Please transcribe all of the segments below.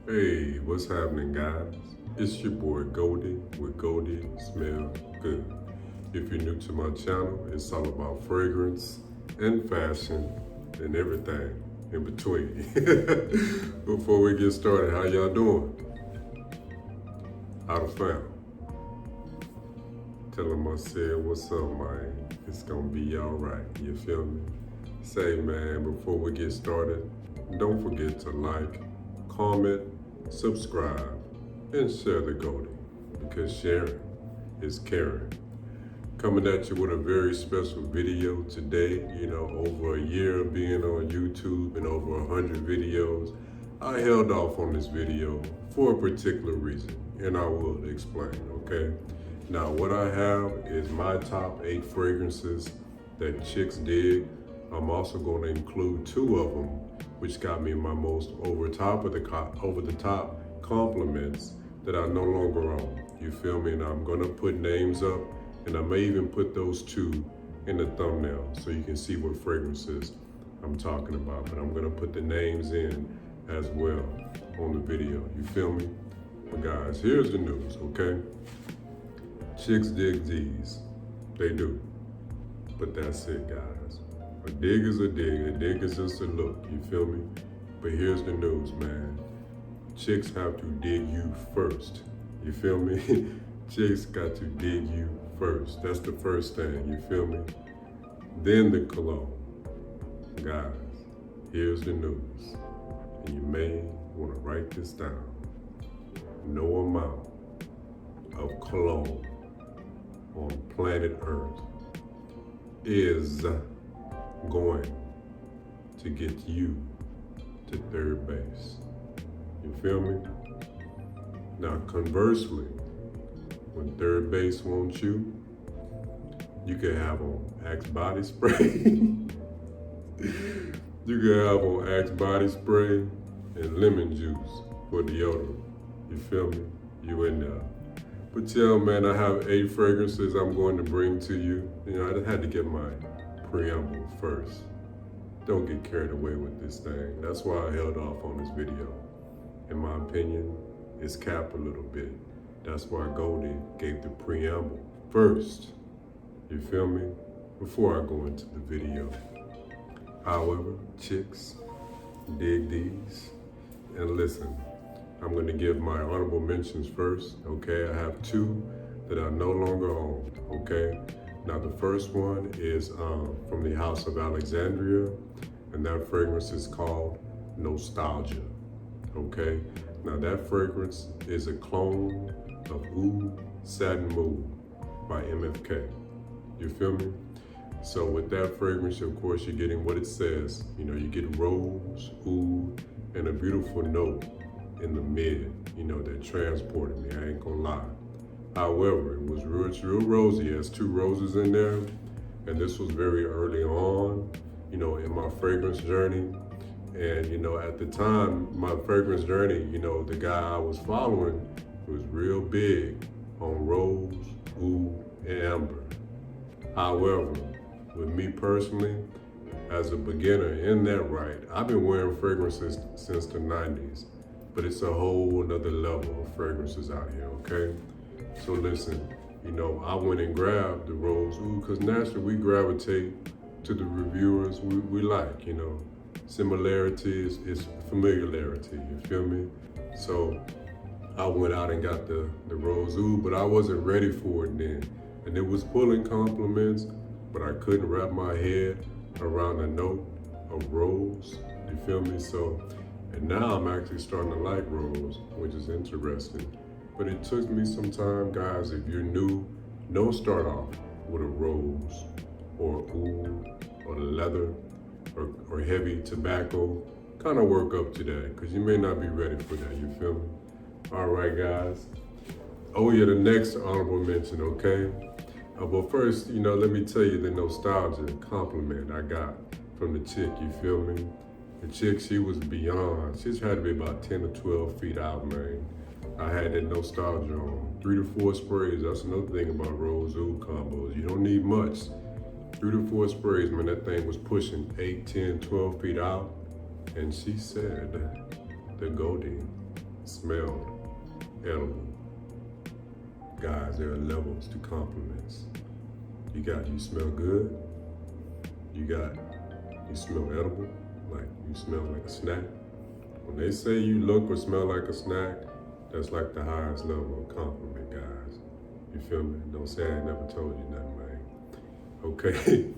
Hey, what's happening, guys? It's your boy Goldie with Goldie Smell Good. If you're new to my channel, it's all about fragrance and fashion and everything in between. Before we get started, how y'all doing? How the fam? Tell them I said, what's up, man? It's gonna be all right. You feel me? Say, man, before we get started, don't forget to like, comment, subscribe, and share the Goldie because sharing is caring. Coming at you with a very special video today. Over a year of being on YouTube and over 100 videos, I held off on this video for a particular reason, and I will explain, okay? Now, what I have is my top 8 fragrances that chicks dig. I'm also going to include 2 of them, which got me my most over the top compliments that I no longer own. You feel me? And I'm gonna put names up, and I may even put those 2 in the thumbnail so you can see what fragrances I'm talking about. But I'm gonna put the names in as well on the video. You feel me? But guys, here's the news, okay? Chicks dig these. They do. But that's it, guys. A dig is a dig. A dig is just a look. You feel me? But here's the news, man. Chicks have to dig you first. You feel me? Chicks got to dig you first. That's the first thing. You feel me? Then the cologne. Guys, here's the news. And you may want to write this down. No amount of cologne on planet Earth is going to get you to third base. You feel me? Now, conversely, when third base wants you, you can have on Axe body spray. You can have on Axe body spray and lemon juice for deodorant. You feel me? You in there. But yeah, man, I have 8 fragrances I'm going to bring to you. I just had to get my preamble first. Don't get carried away with this thing. That's why I held off on this video. In my opinion, it's capped a little bit. That's why Goldie gave the preamble first. You feel me? Before I go into the video. However, chicks, dig these. And listen, I'm gonna give my honorable mentions first, okay? I have 2 that I no longer own, okay? Now the first one is from the House of Alexandria, and that fragrance is called Nostalgia, okay? Now that fragrance is a clone of Oud Satin Mood by MFK. You feel me? So with that fragrance, of course, you're getting what it says. You get rose, oud, and a beautiful note in the mid, that transported me, I ain't gonna lie. However, it was real rosy. It has 2 roses in there, and this was very early on, in my fragrance journey. And, at the time, my fragrance journey, the guy I was following was real big on rose, oud, and amber. However, with me personally, as a beginner in that right, I've been wearing fragrances since the 90s, but it's a whole nother level of fragrances out here, okay? So listen, I went and grabbed the rose oud because naturally we gravitate to the reviewers we like, Similarity is familiarity, you feel me? So I went out and got the rose oud, but I wasn't ready for it then. And it was pulling compliments, but I couldn't wrap my head around the note of rose, you feel me? So, and now I'm actually starting to like rose, which is interesting. But it took me some time, guys. If you're new, don't start off with a rose or oud or leather or heavy tobacco. Kind of work up to that, because you may not be ready for that, you feel me? All right, guys. Oh yeah, the next honorable mention, okay? But first, let me tell you the nostalgia compliment I got from the chick, you feel me? The chick, she was beyond. She had to be about 10 or 12 feet out, man. I had that nostalgia on. 3 to 4 sprays, that's another thing about rose oud combos. You don't need much. 3 to 4 sprays, man, that thing was pushing 8, 10, 12 feet out. And she said, the Goldie, smelled edible. Guys, there are levels to compliments. You smell good. You smell edible, like you smell like a snack. When they say you look or smell like a snack, that's like the highest level of compliment, guys. You feel me? Don't say I ain't never told you nothing, man. Okay.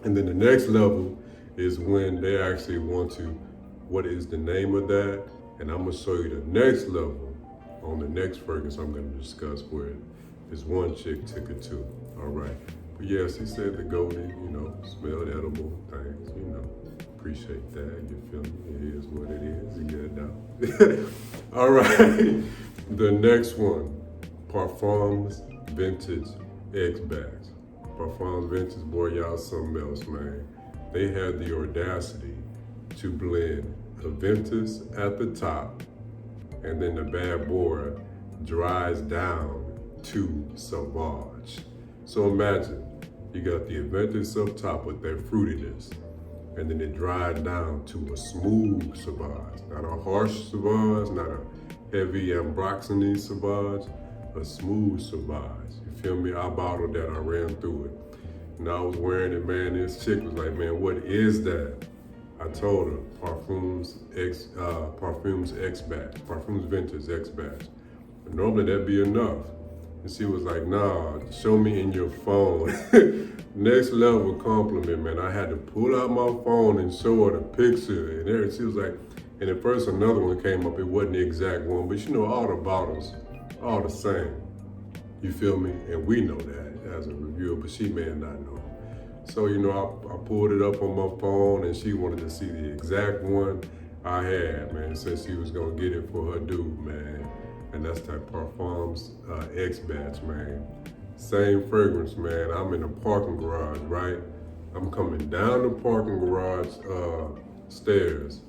And then the next level is when they actually want to, what is the name of that? And I'm gonna show you the next level on the next fragrance I'm gonna discuss, where this one chick took it to. All right. But yeah, she said the golden, smelled edible things, appreciate that. You feel me? It is what it is. You know. All right. The next one, Parfum's Vintage X Bags. Parfum's Vintage, boy, y'all something else, man. They had the audacity to blend Aventus at the top, and then the bad boy dries down to Sauvage. So imagine, you got the Aventus up top with that fruitiness, and then it dried down to a smooth Sauvage. Not a harsh Sauvage, not a heavy Ambroxany Sauvage, a smooth Sauvage. You feel me? I bottled that, I ran through it. And I was wearing it, man, this chick was like, man, what is that? I told her, Parfum's X Batch, Parfum's Vintage X Batch. But normally that'd be enough. And she was like, nah, show me in your phone. Next level compliment, man. I had to pull out my phone and show her the picture. And there, she was like, and at first another one came up. It wasn't the exact one, but all the bottles, all the same. You feel me? And we know that as a reviewer, but she may not know. So, I pulled it up on my phone, and she wanted to see the exact one I had, man. Said she was gonna get it for her dude, man. And that's that Parfum's X Batch, man. Same fragrance, man. I'm in the parking garage, right? I'm coming down the parking garage stairs.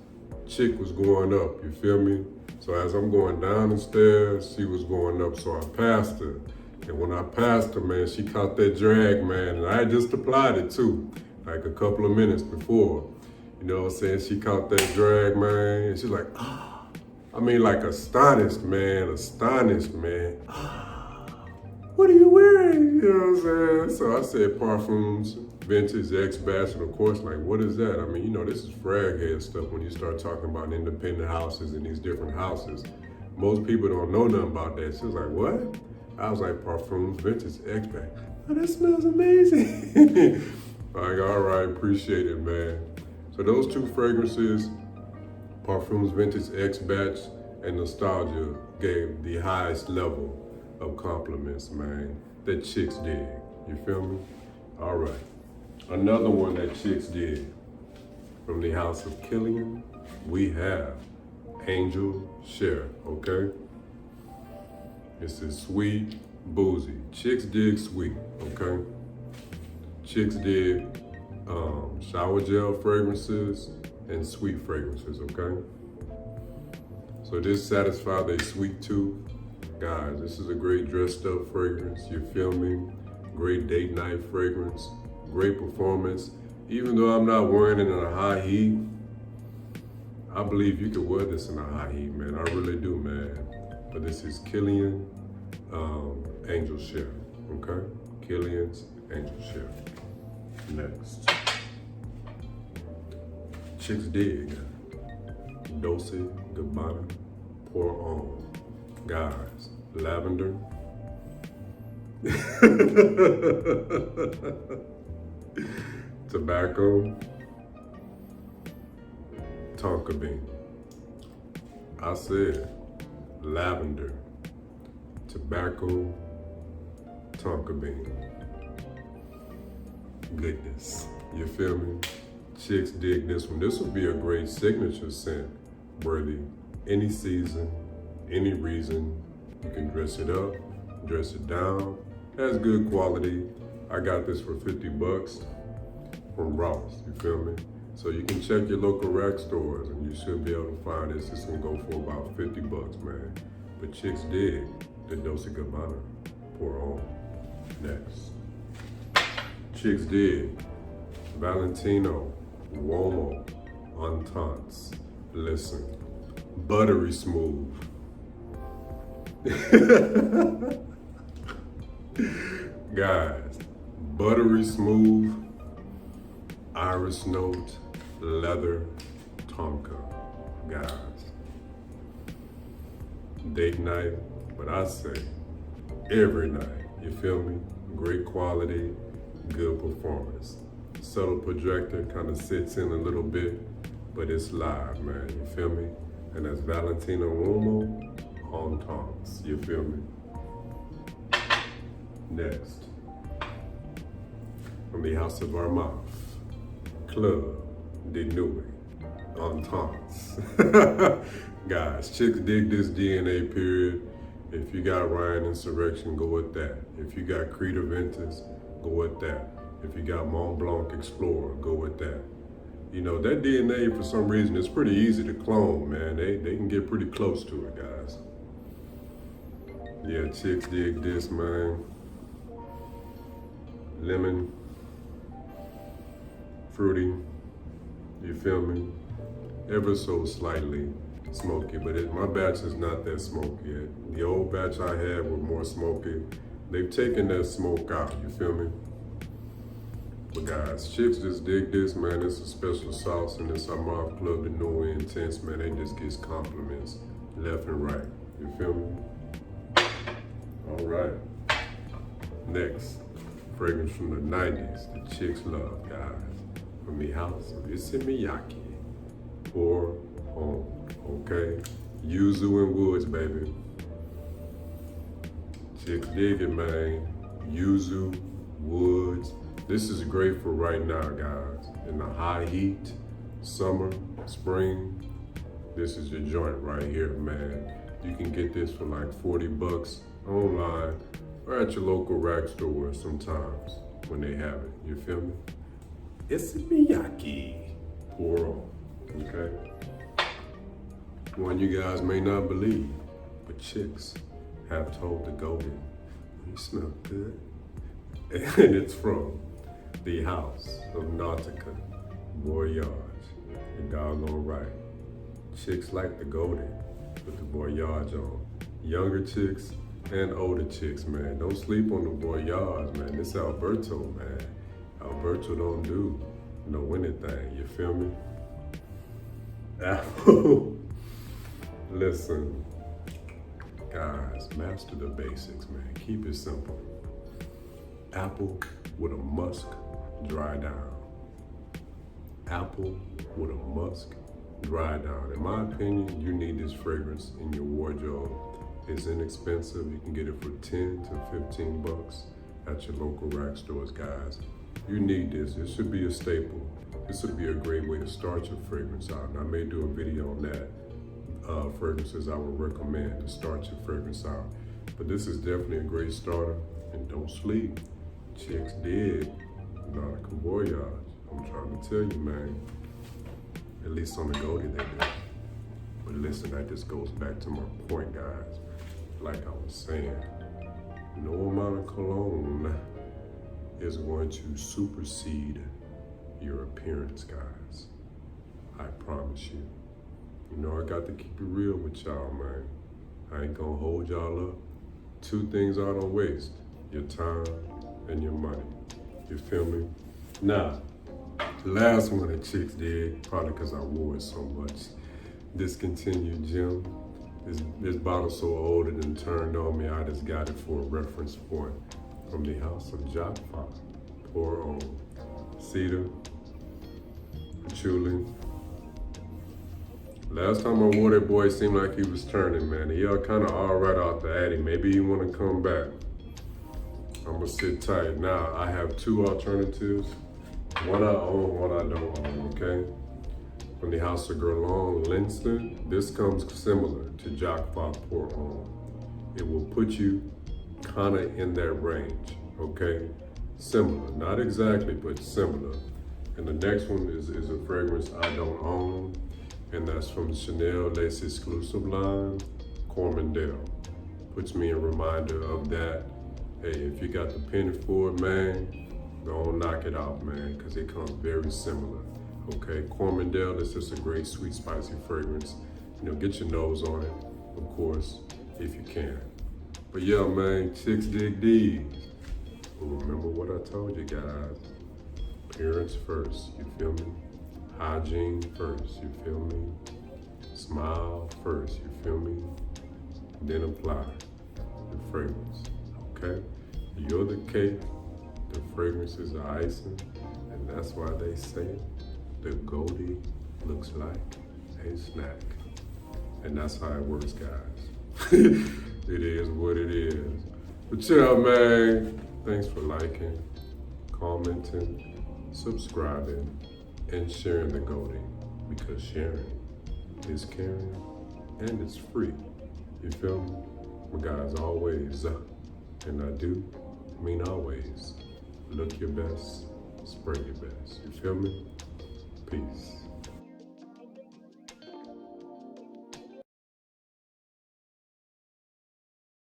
Chick was going up, you feel me? So as I'm going down the stairs, she was going up, so I passed her. And when I passed her, man, she caught that drag, man, and I had just applied it too, like a couple of minutes before. You know what I'm saying? She caught that drag, man, and she's like, like astonished, man. What are you wearing? You know what I'm saying? So I said Parfum's Vintage X Batch, and of course, like, what is that? This is frag head stuff when you start talking about independent houses and these different houses. Most people don't know nothing about that. She was like, what? I was like, Parfum's Vintage X Batch. Oh, that smells amazing. Like, all right, appreciate it, man. So those two fragrances, Parfum's Vintage X Batch and Nostalgia, gave the highest level of compliments, man, that chicks did. You feel me? All right. Another one that chicks did from the house of Killian, we have Angel Share, okay? This is sweet, boozy. Chicks dig sweet, okay? Chicks dig shower gel fragrances and sweet fragrances, okay? So this satisfies their sweet tooth. Guys, this is a great dressed up fragrance, you feel me? Great date night fragrance, great performance. Even though I'm not wearing it in a high heat, I believe you could wear this in a high heat, man. I really do, man. But this is Killian Angel Share, okay? Killian's Angel Share. Next. Chicks dig. Dolce Gabbana Pour On. Guys, lavender. Tobacco. Tonka bean. I said lavender, tobacco, tonka bean. Goodness, you feel me? Chicks dig this one. This would be a great signature scent, worthy any season, any reason. You can dress it up, dress it down. Has good quality. I got this for 50 bucks from Ross, you feel me? So you can check your local rack stores and you should be able to find this. This can go for about 50 bucks, man. But chicks dig the Dolce Gabbana Pour On. Next. Chicks dig Valentino Uomo Ententes. Listen, buttery smooth. Guys, buttery smooth, iris note, leather, tonka. Guys, date night, but I say every night. You feel me? Great quality, good performance. Subtle projector kind of sits in a little bit, but it's live, man. You feel me? And that's Valentino Uomo on tongs. You feel me? Next, from the House of Armaf, Club de Nuit on tongs. Guys, chicks dig this DNA period. If you got Ryan Insurrection, go with that. If you got Creed Aventus, go with that. If you got Mont Blanc Explorer, go with that. You know, that DNA, for some reason, it's pretty easy to clone, man. They can get pretty close to it, guys. Yeah, chicks dig this, man. Lemon, fruity, you feel me? Ever so slightly smoky, but my batch is not that smoky. The old batch I had were more smoky. They've taken that smoke out, you feel me? But guys, chicks just dig this, man. It's a special sauce, and it's Armaf Club de Nuit Intense, man. They just get compliments left and right, you feel me? All right, next, fragrance from the 90s, the chicks love, guys. From the House of Issey Miyake, Pour Homme, okay? Yuzu and Woods, baby. Chicks dig it, man. Yuzu, Woods. This is great for right now, guys. In the high heat, summer, spring, this is your joint right here, man. You can get this for like 40 bucks online or at your local rack store sometimes when they have it. You feel me? Issey Miyake, Pour Homme, okay? One you guys may not believe, but chicks have told the golden, you smell good. And it's from the House of Nautica, Voyage. You're doggone right. Chicks like the golden with the Voyage on. Younger chicks and older chicks, man. Don't sleep on the Voyage, man. This Alberto, man. Alberto don't do no anything, you feel me? Apple. Listen, guys, master the basics, man. Keep it simple. Apple with a musk dry down. Apple with a musk dry down. In my opinion, you need this fragrance in your wardrobe. It's inexpensive. You can get it for 10 to 15 bucks at your local rack stores, guys. You need this. It should be a staple. This would be a great way to start your fragrance out. And I may do a video on that. Fragrances I would recommend to start your fragrance out. But this is definitely a great starter. And don't sleep. Chicks dig Nautica Voyage. I'm trying to tell you, man. At least on the Goldie they do. But listen, that just goes back to my point, guys. Like I was saying, no amount of cologne is going to supersede your appearance, guys. I promise you. You know, I got to keep it real with y'all, man. I ain't gonna hold y'all up. Two things I don't waste: your time and your money. You feel me? Now, the last one that chicks did, probably because I wore it so much, Discontinued Gem. This bottle's so old it done turned on me. I just got it for a reference point from the House of Jaffa. Pour Homme. Cedar, patchouli. Last time I wore that boy, it seemed like he was turning, man. He kind of all right out the attic. Maybe he want to come back. I'm gonna sit tight. Now, I have two alternatives. One I own, one I don't own, okay? From the House of Guerlain Linston, this comes similar to Jaffa Pour Homme. It will put you kind of in that range, okay? Similar, not exactly, but similar. And the next one is a fragrance I don't own, and that's from Chanel Les Exclusive line, Cormandel. Puts me a reminder of that. Hey, if you got the penny for it, man, go on knock it out, man, because it comes very similar. Okay, Cormandel is just a great sweet spicy fragrance. Get your nose on it, of course, if you can. But yeah, man, chicks dig these. But remember what I told you guys. Appearance first, you feel me? Hygiene first, you feel me? Smile first, you feel me? Then apply the fragrance, okay? You're the cake, the fragrance is the icing, and that's why they say the goatee looks like a snack. And that's how it works, guys. It is what it is. But yeah, man, thanks for liking, commenting, subscribing, and sharing the goatee, because sharing is caring and it's free. You feel me? But guys, always, and I do mean always, look your best, spray your best. You feel me? Peace.